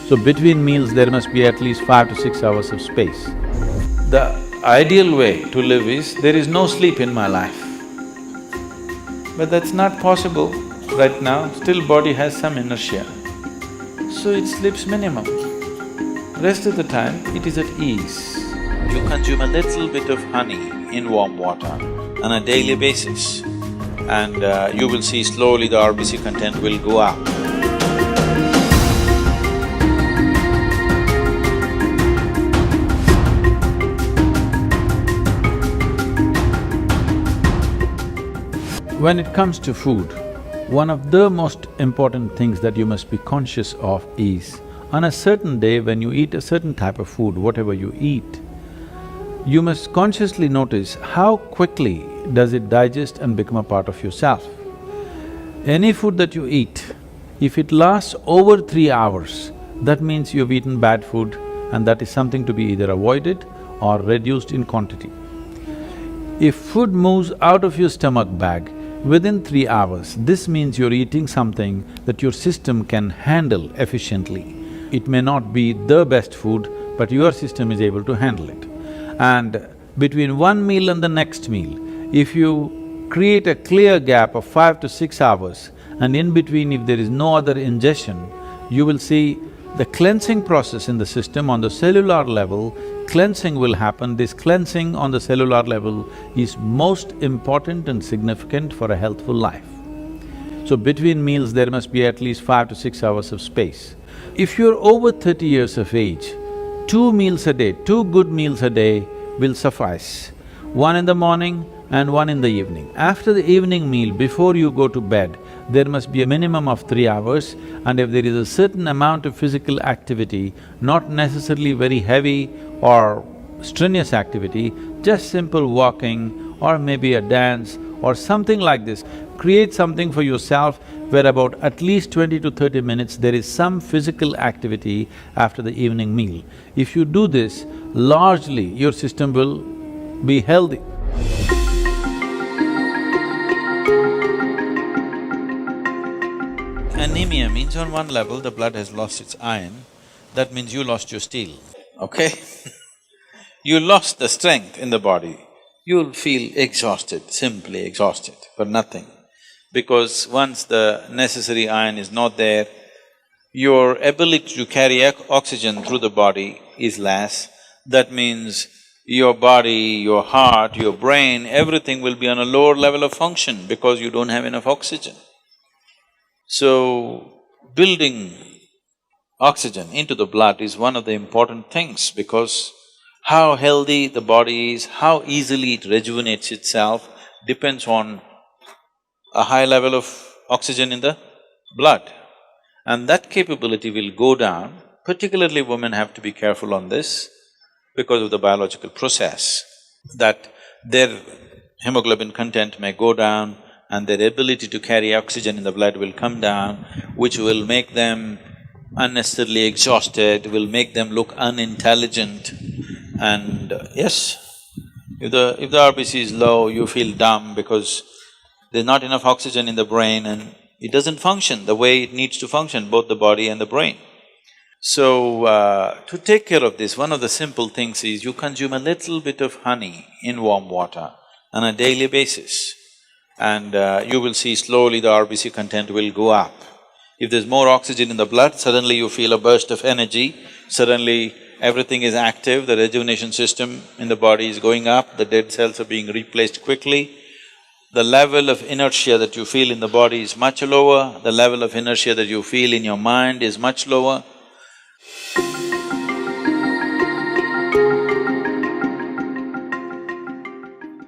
So between meals there must be at least 5 to 6 hours of space. The ideal way to live is, there is no sleep in my life. But that's not possible right now, still body has some inertia. So it sleeps minimum. Rest of the time, it is at ease. You consume a little bit of honey in warm water on a daily basis, and you will see slowly the RBC content will go up. When it comes to food, one of the most important things that you must be conscious of is, on a certain day when you eat a certain type of food, whatever you eat, you must consciously notice how quickly does it digest and become a part of yourself. Any food that you eat, if it lasts over 3 hours, that means you've eaten bad food, and that is something to be either avoided or reduced in quantity. If food moves out of your stomach bag within 3 hours, this means you're eating something that your system can handle efficiently. It may not be the best food, but your system is able to handle it. And between one meal and the next meal, if you create a clear gap of 5 to 6 hours, and in between if there is no other ingestion, you will see the cleansing process in the system on the cellular level, cleansing will happen. This cleansing on the cellular level is most important and significant for a healthful life. So between meals there must be at least 5 to 6 hours of space. If you're over 30 years of age, 2 meals a day, 2 good meals a day will suffice. One in the morning and one in the evening. After the evening meal, before you go to bed, there must be a minimum of 3 hours, and if there is a certain amount of physical activity, not necessarily very heavy or strenuous activity, just simple walking or maybe a dance or something like this, create something for yourself where about at least 20 to 30 minutes there is some physical activity after the evening meal. If you do this, largely your system will be healthy. Anemia means on one level the blood has lost its iron, that means you lost your steel, okay? You lost the strength in the body, you'll feel exhausted, simply exhausted for nothing. Because once the necessary iron is not there, your ability to carry oxygen through the body is less. That means your body, your heart, your brain, everything will be on a lower level of function because you don't have enough oxygen. So, building oxygen into the blood is one of the important things, because how healthy the body is, how easily it rejuvenates itself depends on a high level of oxygen in the blood. And that capability will go down, particularly women have to be careful on this because of the biological process, that their hemoglobin content may go down and their ability to carry oxygen in the blood will come down, which will make them unnecessarily exhausted, will make them look unintelligent. And yes, if the RBC is low, you feel dumb because there's not enough oxygen in the brain and it doesn't function the way it needs to function, both the body and the brain. So, to take care of this, one of the simple things is you consume a little bit of honey in warm water on a daily basis, and you will see slowly the RBC content will go up. If there's more oxygen in the blood, suddenly you feel a burst of energy, suddenly everything is active, the rejuvenation system in the body is going up, the dead cells are being replaced quickly. The level of inertia that you feel in the body is much lower, the level of inertia that you feel in your mind is much lower.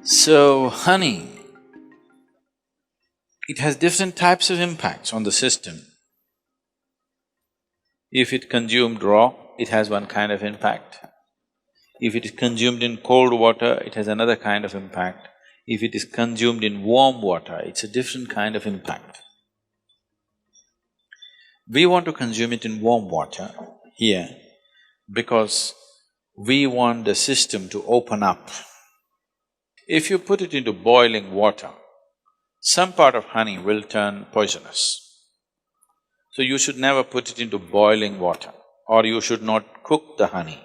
So, honey, it has different types of impacts on the system. If it consumed raw, it has one kind of impact. If it is consumed in cold water, it has another kind of impact. If it is consumed in warm water, it's a different kind of impact. We want to consume it in warm water here because we want the system to open up. If you put it into boiling water, some part of honey will turn poisonous. So you should never put it into boiling water. or you should not cook the honey.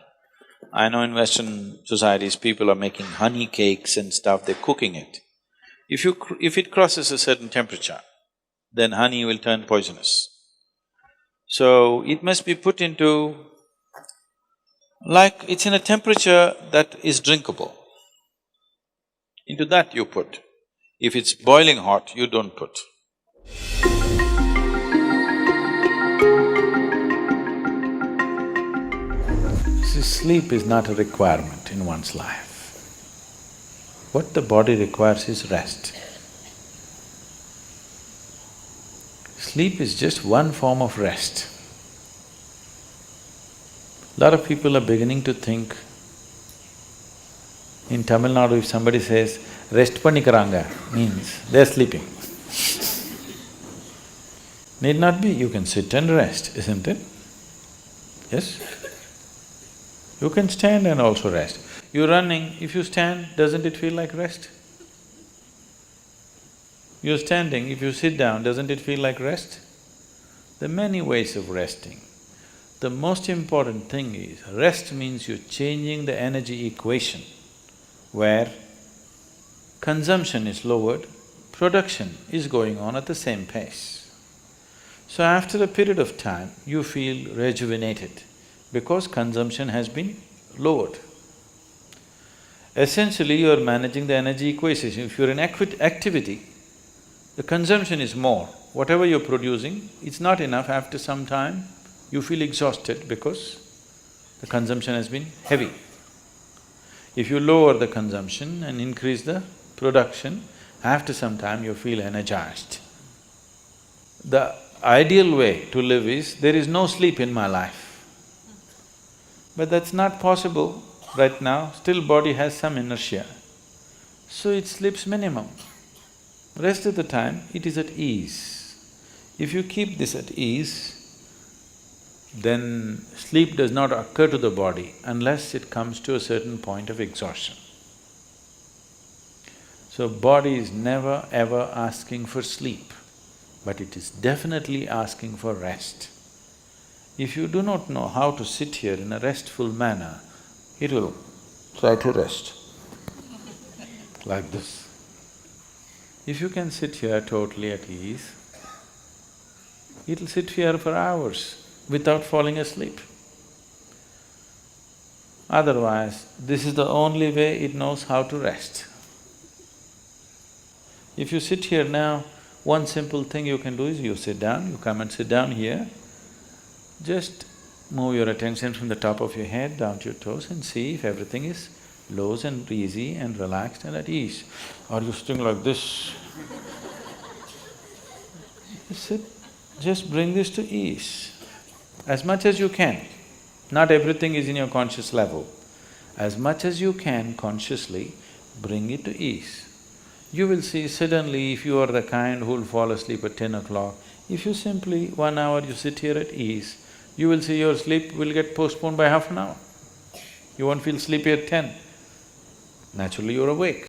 I know in Western societies, people are making honey cakes and stuff, they're cooking it. If it crosses a certain temperature, then honey will turn poisonous. So, it must be put into… like it's in a temperature that is drinkable. Into that you put. If it's boiling hot, you don't put. See, sleep is not a requirement in one's life. What the body requires is rest. Sleep is just one form of rest. Lot of people are beginning to think, in Tamil Nadu if somebody says, rest pannikaranga, means they're sleeping. Need not be, you can sit and rest, isn't it? Yes? You can stand and also rest. You're running, if you stand, doesn't it feel like rest? You're standing, if you sit down, doesn't it feel like rest? There are many ways of resting. The most important thing is, rest means you're changing the energy equation, where consumption is lowered, production is going on at the same pace. So after a period of time, you feel rejuvenated because consumption has been lowered. Essentially, you are managing the energy equation. If you're in activity, the consumption is more. Whatever you're producing, it's not enough. After some time, you feel exhausted because the consumption has been heavy. If you lower the consumption and increase the production, after some time you feel energized. The ideal way to live is, there is no sleep in my life. But that's not possible right now, still body has some inertia. So it sleeps minimum. Rest of the time, it is at ease. If you keep this at ease, then sleep does not occur to the body unless it comes to a certain point of exhaustion. So body is never ever asking for sleep, but it is definitely asking for rest. If you do not know how to sit here in a restful manner, it will try to rest like this. If you can sit here totally at ease, it'll sit here for hours without falling asleep. Otherwise, this is the only way it knows how to rest. If you sit here now, one simple thing you can do is you sit down, you come and sit down here, just move your attention from the top of your head down to your toes and see if everything is loose and easy and relaxed and at ease. Are you sitting like this? Just sit, just bring this to ease as much as you can. Not everything is in your conscious level. As much as you can consciously, bring it to ease. You will see suddenly, if you are the kind who will fall asleep at 10 o'clock, if you simply 1 hour you sit here at ease, you will see your sleep will get postponed by half an hour. You won't feel sleepy at 10. Naturally you're awake.